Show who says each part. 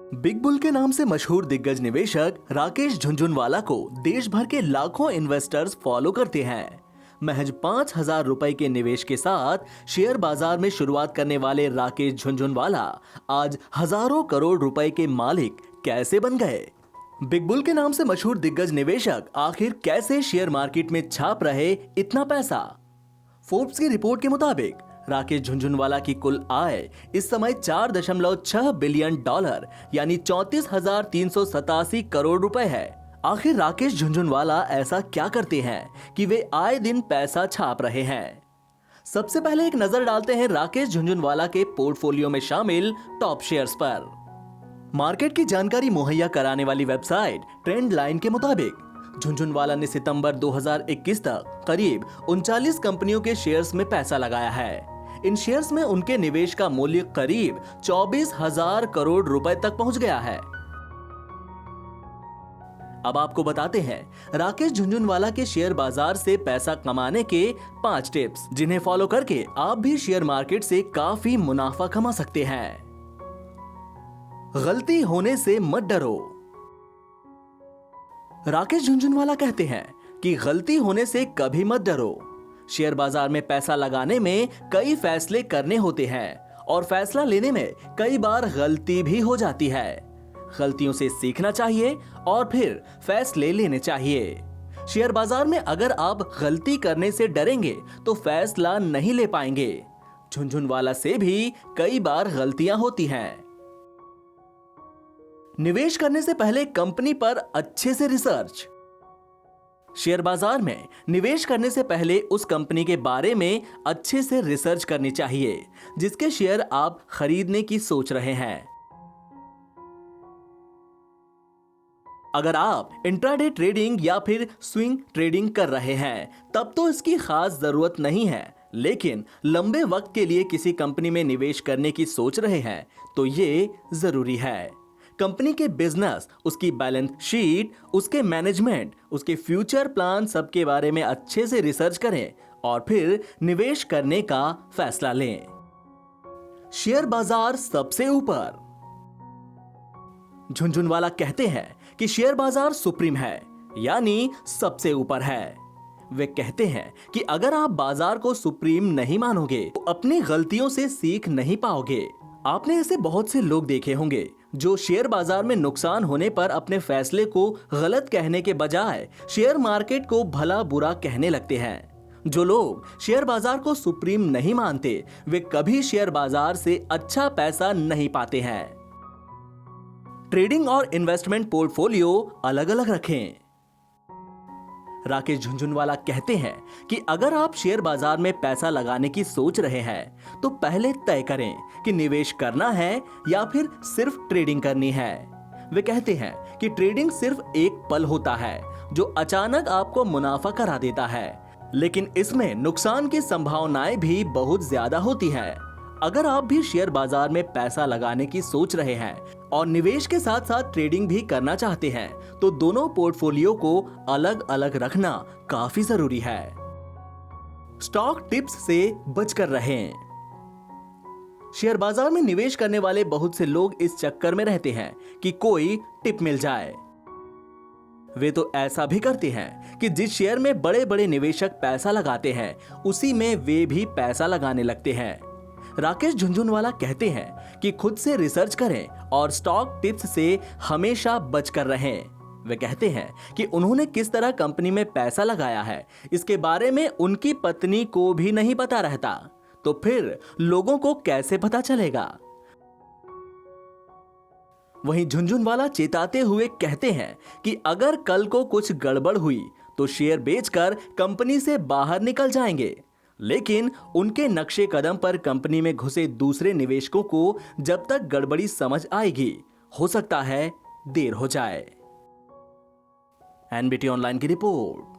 Speaker 1: Big bull के नाम से मशहूर दिग्गज निवेशक राकेश झुनझुनवाला को देश भर के लाखों इन्वेस्टर्स फॉलो करते हैं। महज 5,000 रुपए के निवेश के साथ शेयर बाजार में शुरुआत करने वाले राकेश झुनझुनवाला आज हजारों करोड़ रुपए के मालिक कैसे बन गए? बिग बुल के नाम से मशहूर दिग्गज निवेशक आखिर कैसे शेयर मार्केट में छाप रहे इतना पैसा? फोर्ब्स की रिपोर्ट के मुताबिक राकेश झुनझुनवाला की कुल आय इस समय 4.6 बिलियन डॉलर यानी 34,387 करोड़ रुपए है। आखिर राकेश झुनझुनवाला ऐसा क्या करते हैं कि वे आए दिन पैसा छाप रहे हैं? सबसे पहले एक नजर डालते हैं राकेश झुनझुनवाला के पोर्टफोलियो में शामिल टॉप शेयर्स पर। मार्केट की जानकारी मुहैया कराने वाली वेबसाइट ट्रेंड लाइन के मुताबिक झुनझुनवाला ने सितंबर 2021 तक करीब 39 कंपनियों के शेयर्स में पैसा लगाया है। इन शेयर्स में उनके निवेश का मूल्य करीब 24,000 करोड़ रुपए तक पहुंच गया है। अब आपको बताते हैं राकेश झुनझुनवाला के शेयर बाजार से पैसा कमाने के 5 टिप्स, जिन्हें फॉलो करके आप भी शेयर मार्केट से काफी मुनाफा कमा सकते हैं। गलती होने से मत डरो। राकेश झुनझुनवाला कहते हैं कि गलती होने से कभी मत डरो। शेयर बाजार में पैसा लगाने में कई फैसले करने होते हैं और फैसला लेने में कई बार गलती भी हो जाती है। गलतियों से सीखना चाहिए और फिर फैसले लेने चाहिए। शेयर बाजार में अगर आप गलती करने से डरेंगे तो फैसला नहीं ले पाएंगे। झुनझुनवाला से भी कई बार गलतियां होती हैं। निवेश करने से पहले कंपनी पर अच्छे से रिसर्च। शेयर बाजार में निवेश करने से पहले उस कंपनी के बारे में अच्छे से रिसर्च करनी चाहिए जिसके शेयर आप खरीदने की सोच रहे हैं। अगर आप इंट्राडे ट्रेडिंग या फिर स्विंग ट्रेडिंग कर रहे हैं तब तो इसकी खास जरूरत नहीं है, लेकिन लंबे वक्त के लिए किसी कंपनी में निवेश करने की सोच रहे हैं तो ये जरूरी है। कंपनी के बिजनेस, उसकी बैलेंस शीट, उसके मैनेजमेंट, उसके फ्यूचर प्लान, सबके बारे में अच्छे से रिसर्च करें और फिर निवेश करने का फैसला लें। शेयर बाजार सबसे ऊपर। झुनझुनवाला कहते हैं कि शेयर बाजार सुप्रीम है, यानी सबसे ऊपर है। वे कहते हैं कि अगर आप बाजार को सुप्रीम नहीं मानोगे तो अपनी गलतियों से सीख नहीं पाओगे। आपने ऐसे बहुत से लोग देखे होंगे जो शेयर बाजार में नुकसान होने पर अपने फैसले को गलत कहने के बजाय शेयर मार्केट को भला बुरा कहने लगते हैं। जो लोग शेयर बाजार को सुप्रीम नहीं मानते वे कभी शेयर बाजार से अच्छा पैसा नहीं पाते हैं। ट्रेडिंग और इन्वेस्टमेंट पोर्टफोलियो अलग अलग रखें। राकेश झुनझुनवाला कहते हैं कि अगर आप शेयर बाजार में पैसा लगाने की सोच रहे हैं तो पहले तय करें कि निवेश करना है या फिर सिर्फ ट्रेडिंग करनी है। वे कहते हैं कि ट्रेडिंग सिर्फ एक पल होता है जो अचानक आपको मुनाफा करा देता है, लेकिन इसमें नुकसान की संभावनाएं भी बहुत ज्यादा होती हैं। अगर आप भी शेयर बाजार में पैसा लगाने की सोच रहे हैं और निवेश के साथ साथ ट्रेडिंग भी करना चाहते हैं तो दोनों पोर्टफोलियो को अलग अलग रखना काफी जरूरी है। स्टॉक टिप्स से बचकर रहें। शेयर बाजार में निवेश करने वाले बहुत से लोग इस चक्कर में रहते हैं कि कोई टिप मिल जाए। वे तो ऐसा भी करते हैं कि जिस शेयर में बड़े बड़े निवेशक पैसा लगाते हैं उसी में वे भी पैसा लगाने लगते हैं। राकेश झुनझुनवाला कहते हैं कि खुद से रिसर्च करें और स्टॉक टिप्स से हमेशा बचकर रहें। वे कहते हैं कि उन्होंने किस तरह कंपनी में पैसा लगाया है इसके बारे में उनकी पत्नी को भी नहीं पता रहता, तो फिर लोगों को कैसे पता चलेगा? वहीं झुनझुनवाला चेताते हुए कहते हैं कि अगर कल को कुछ गड़बड़ हुई तो शेयर बेचकर कंपनी से बाहर निकल जाएंगे, लेकिन उनके नक्शे कदम पर कंपनी में घुसे दूसरे निवेशकों को जब तक गड़बड़ी समझ आएगी हो सकता है देर हो जाए। एनबीटी ऑनलाइन की रिपोर्ट।